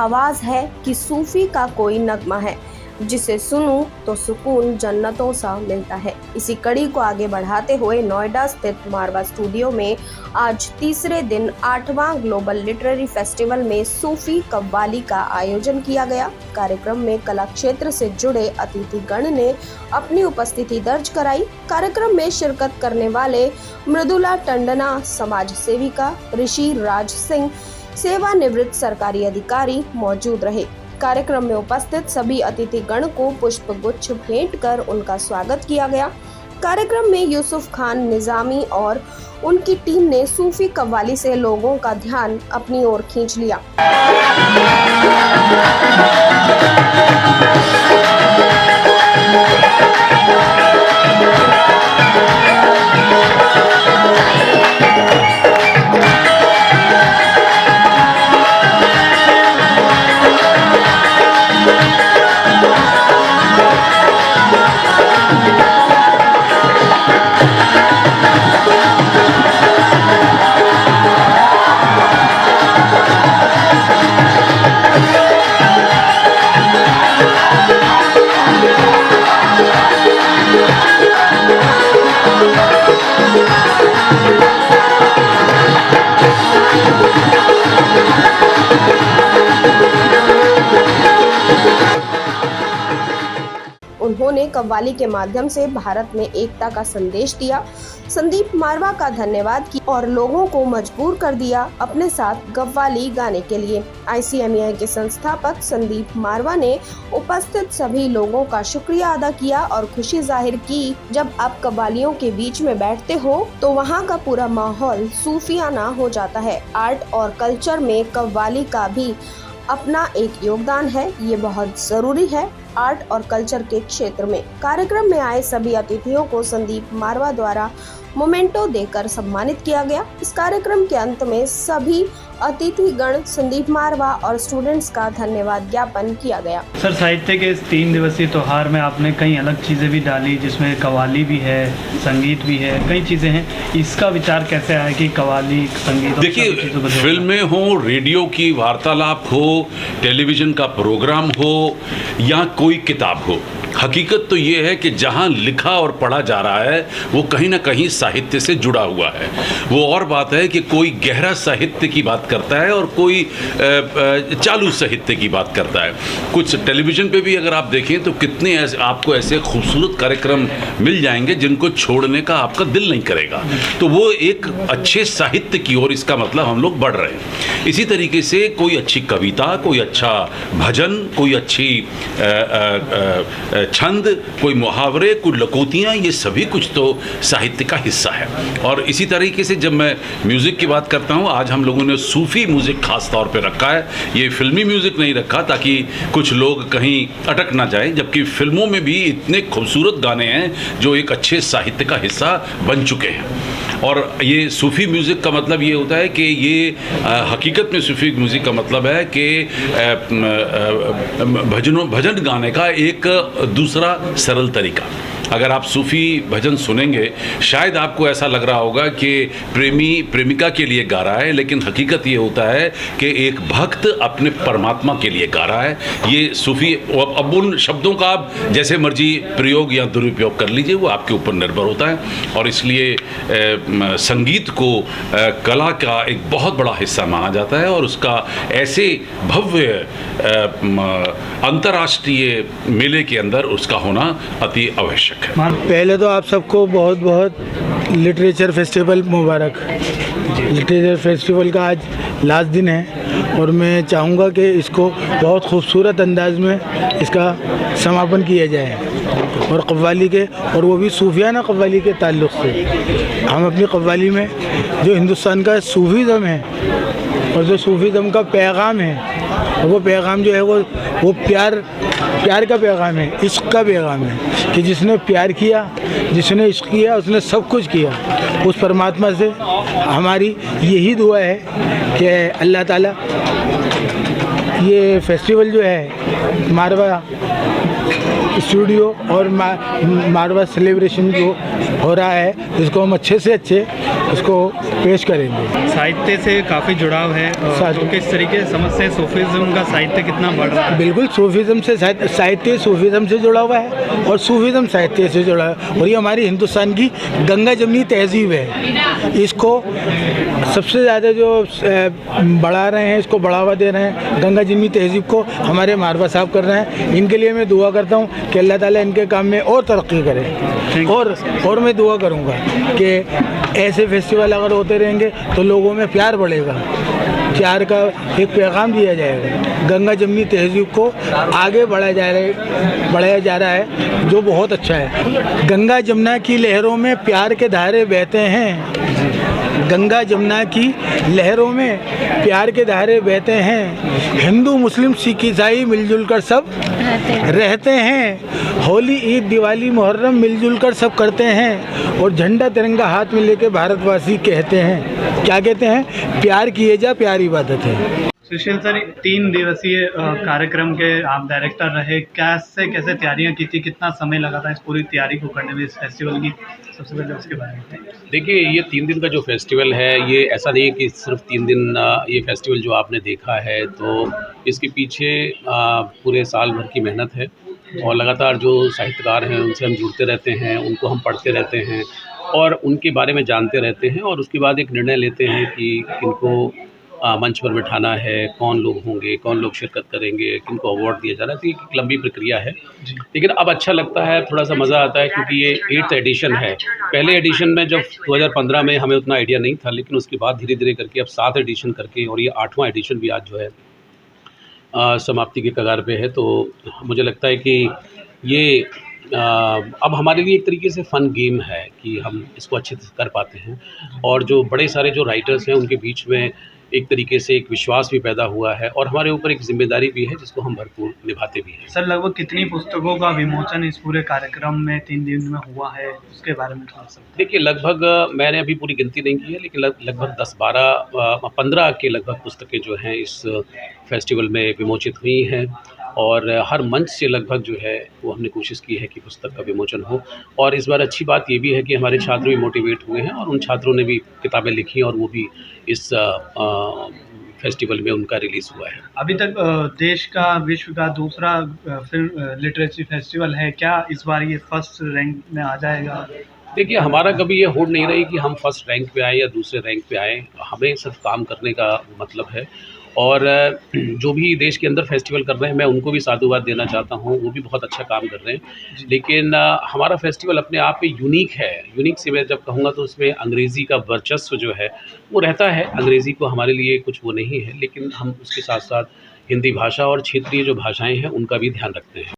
आवाज़ है कि सूफी का कोई नगमा है जिसे सुनूं तो सुकून जन्नतों सा मिलता है। इसी कड़ी को आगे बढ़ाते हुए नोएडा स्थित मारवा स्टूडियो में आज तीसरे दिन 8वां ग्लोबल लिटरेरी फेस्टिवल में सूफी कव्वाली का आयोजन किया गया। कार्यक्रम में कला क्षेत्र से जुड़े अतिथिगण ने अपनी उपस्थिति दर्ज कराई। कार्यक्रम में शिरकत करने वाले मृदुला टंडना समाज सेविका, ऋषि राज सिंह सेवानिवृत्त सरकारी अधिकारी मौजूद रहे। कार्यक्रम में उपस्थित सभी अतिथिगण को पुष्प गुच्छ भेंट कर उनका स्वागत किया गया। कार्यक्रम में यूसुफ खान निजामी और उनकी टीम ने सूफी कव्वाली से लोगों का ध्यान अपनी ओर खींच लिया। उन्होंने कव्वाली के माध्यम से भारत में एकता का संदेश दिया। संदीप मारवा का धन्यवाद किया और लोगों को मजबूर कर दिया अपने साथ कव्वाली गाने के लिए। ICMEI के संस्थापक संदीप मारवा ने उपस्थित सभी लोगों का शुक्रिया अदा किया और खुशी जाहिर की। जब आप कव्वालियों के बीच में बैठते हो तो वहाँ का पूरा माहौल सूफियाना हो जाता है। आर्ट और कल्चर में कव्वाली का भी अपना एक योगदान है, ये बहुत जरूरी है आर्ट और कल्चर के क्षेत्र में। कार्यक्रम में आए सभी अतिथियों को संदीप मारवा द्वारा मोमेंटो देकर सम्मानित किया गया। इस कार्यक्रम के अंत में सभी अतिथिगण संदीप मारवा और स्टूडेंट्स का धन्यवाद ज्ञापन किया गया। सर, साहित्य के इस 3 दिवसीय त्योहार में आपने कई अलग चीज़ें भी डाली, जिसमें कव्वाली भी है, संगीत भी है, कई चीज़ें हैं। इसका विचार कैसे आया कि कव्वाली, संगीत? देखिए, फिल्में हो, रेडियो की वार्तालाप हो, टेलीविज़न का प्रोग्राम हो या कोई किताब हो, हकीकत तो ये है कि जहाँ लिखा और पढ़ा जा रहा है वो कहीं ना कहीं साहित्य से जुड़ा हुआ है। वो और बात है कि कोई गहरा साहित्य की बात करता है और कोई चालू साहित्य की बात करता है। कुछ टेलीविज़न पे भी अगर आप देखें तो कितने ऐसे आपको ऐसे खूबसूरत कार्यक्रम मिल जाएंगे जिनको छोड़ने का आपका दिल नहीं करेगा। तो वो एक अच्छे साहित्य की ओर, इसका मतलब हम लोग बढ़ रहे हैं। इसी तरीके से कोई अच्छी कविता, कोई अच्छा भजन, कोई अच्छी छंद, कोई मुहावरे, कोई लकोतियाँ, ये सभी कुछ तो साहित्य का हिस्सा है। और इसी तरीके से जब मैं म्यूज़िक की बात करता हूँ, आज हम लोगों ने सूफ़ी म्यूज़िक खास तौर पे रखा है। ये फिल्मी म्यूज़िक नहीं रखा ताकि कुछ लोग कहीं अटक ना जाएं, जबकि फिल्मों में भी इतने खूबसूरत गाने हैं जो एक अच्छे साहित्य का हिस्सा बन चुके हैं। और ये सूफ़ी म्यूज़िक का मतलब ये होता है कि ये हकीकत में सूफ़ी म्यूज़िक का मतलब है कि भजन गाने का एक दूसरा सरल तरीका। अगर आप सूफ़ी भजन सुनेंगे, शायद आपको ऐसा लग रहा होगा कि प्रेमी प्रेमिका के लिए गा रहा है, लेकिन हकीकत ये होता है कि एक भक्त अपने परमात्मा के लिए गा रहा है। ये सूफ़ी, अब उन शब्दों का आप जैसे मर्जी प्रयोग या दुरुपयोग कर लीजिए, वो आपके ऊपर निर्भर होता है। और इसलिए संगीत को कला का एक बहुत बड़ा हिस्सा माना जाता है और उसका ऐसे भव्य अंतर्राष्ट्रीय मेले के अंदर उसका होना अति आवश्यक। पहले तो आप सबको बहुत बहुत लिटरेचर फेस्टिवल मुबारक। लिटरेचर फेस्टिवल का आज लास्ट दिन है और मैं चाहूँगा कि इसको बहुत खूबसूरत अंदाज में इसका समापन किया जाए और कव्वाली के, और वो भी सूफियाना कव्वाली के ताल्लुक़ से। हम अपनी कव्वाली में जो हिंदुस्तान का सूफीज़म है और जो सूफीज़म का पैगाम है, और वो पैगाम जो है वो प्यार का पैगाम है, इश्क का पैगाम है कि जिसने प्यार किया, जिसने इश्क किया, उसने सब कुछ किया। उस परमात्मा से हमारी यही दुआ है कि अल्लाह ताला ये फेस्टिवल जो है मारवा स्टूडियो और मारवा सेलिब्रेशन जो हो रहा है, इसको हम अच्छे से अच्छे इसको पेश करेंगे। साहित्य से काफ़ी जुड़ाव है, तो किस तरीके से समझते हैं सूफीज़्म का साहित्य कितना बढ़ रहा है? बिल्कुल, सूफीज़्म से साहित्य सूफीज़्म से जुड़ा हुआ है और सूफीज़्म साहित्य से जुड़ा है, और ये हमारी हिंदुस्तान की गंगा जमनी तहजीब है। इसको सबसे ज़्यादा जो बढ़ा रहे हैं, इसको बढ़ावा दे रहे हैं, गंगा जमनी तहजीब को हमारे मारवा साहब कर रहे हैं। इनके लिए मैं दुआ करता हूँ कि अल्लाह ताला इनके काम में और तरक्की करे, और मैं दुआ करूँगा कि ऐसे फेस्टिवल अगर होते रहेंगे तो लोगों में प्यार बढ़ेगा, प्यार का एक पैगाम दिया जाएगा, गंगा जमनी तहजीब को आगे बढ़ाया जा रहा है, जो बहुत अच्छा है। गंगा जमुना की लहरों में प्यार के धारे बहते हैं, गंगा जमुना की लहरों में प्यार के धारे बहते हैं, हिंदू मुस्लिम सिख ईसाई मिलजुल कर सब रहते हैं, होली ईद दिवाली मुहर्रम मिलजुल कर सब करते हैं, और झंडा तिरंगा हाथ में लेके भारतवासी कहते हैं, क्या कहते हैं, प्यार किए जा, प्यार इबादत है। सुशील सर, 3 दिवसीय कार्यक्रम के आप डायरेक्टर रहे, कैसे तैयारियां की थी, कितना समय लगा था इस पूरी तैयारी को करने में, इस फेस्टिवल की? सबसे पहले उसके बारे में देखिए, ये 3 दिन का जो फेस्टिवल है, ये ऐसा नहीं है कि सिर्फ 3 दिन ये फेस्टिवल जो आपने देखा है, तो इसके पीछे पूरे साल भर की मेहनत है, और लगातार जो साहित्यकार हैं उनसे हम जुड़ते रहते हैं, उनको हम पढ़ते रहते हैं और उनके बारे में जानते रहते हैं, और उसके बाद एक निर्णय लेते हैं कि किनको मंच पर बिठाना है, कौन लोग होंगे, कौन लोग शिरकत करेंगे, किनको अवार्ड दिया जा रहा है। तो एक लंबी प्रक्रिया है, लेकिन अब अच्छा लगता है, थोड़ा सा मज़ा आता है, क्योंकि ये 8th एडिशन है। पहले एडिशन में जब 2015 में हमें उतना आइडिया नहीं था, लेकिन उसके बाद धीरे धीरे करके अब 7 एडिशन करके, और ये 8वां एडिशन भी आज जो है समाप्ति के कगार पे है। तो मुझे लगता है कि ये अब हमारे लिए एक तरीके से फ़न गेम है कि हम इसको अच्छे से कर पाते हैं, और जो बड़े सारे जो राइटर्स हैं उनके बीच में एक तरीके से एक विश्वास भी पैदा हुआ है, और हमारे ऊपर एक जिम्मेदारी भी है जिसको हम भरपूर निभाते भी हैं। सर, लगभग कितनी पुस्तकों का विमोचन इस पूरे कार्यक्रम में 3 दिन में हुआ है, उसके बारे में थोड़ा सा? देखिए, लगभग मैंने अभी पूरी गिनती नहीं की है, लेकिन लगभग 10-12-15 के लगभग पुस्तकें जो हैं इस फेस्टिवल में विमोचित हुई हैं, और हर मंच से लगभग जो है वो हमने कोशिश की है कि पुस्तक का विमोचन हो। और इस बार अच्छी बात ये भी है कि हमारे छात्र भी मोटिवेट हुए हैं, और उन छात्रों ने भी किताबें लिखी, और वो भी इस फेस्टिवल में उनका रिलीज़ हुआ है। अभी तक देश का, विश्व का दूसरा फिल्म लिटरेचर फेस्टिवल है, क्या इस बार ये फर्स्ट रैंक में आ जाएगा? देखिए, हमारा कभी ये होड़ नहीं रही कि हम फर्स्ट रैंक पे आए या दूसरे रैंक पे आए, हमें सिर्फ काम करने का मतलब है, और जो भी देश के अंदर फेस्टिवल कर रहे हैं, मैं उनको भी साधुवाद देना चाहता हूँ, वो भी बहुत अच्छा काम कर रहे हैं। लेकिन हमारा फेस्टिवल अपने आप में यूनिक है। यूनिक से मैं जब कहूँगा तो उसमें अंग्रेज़ी का वर्चस्व जो है वो रहता है। अंग्रेज़ी को हमारे लिए कुछ वो नहीं है, लेकिन हम उसके साथ साथ हिंदी भाषा और क्षेत्रीय जो भाषाएँ हैं उनका भी ध्यान रखते हैं।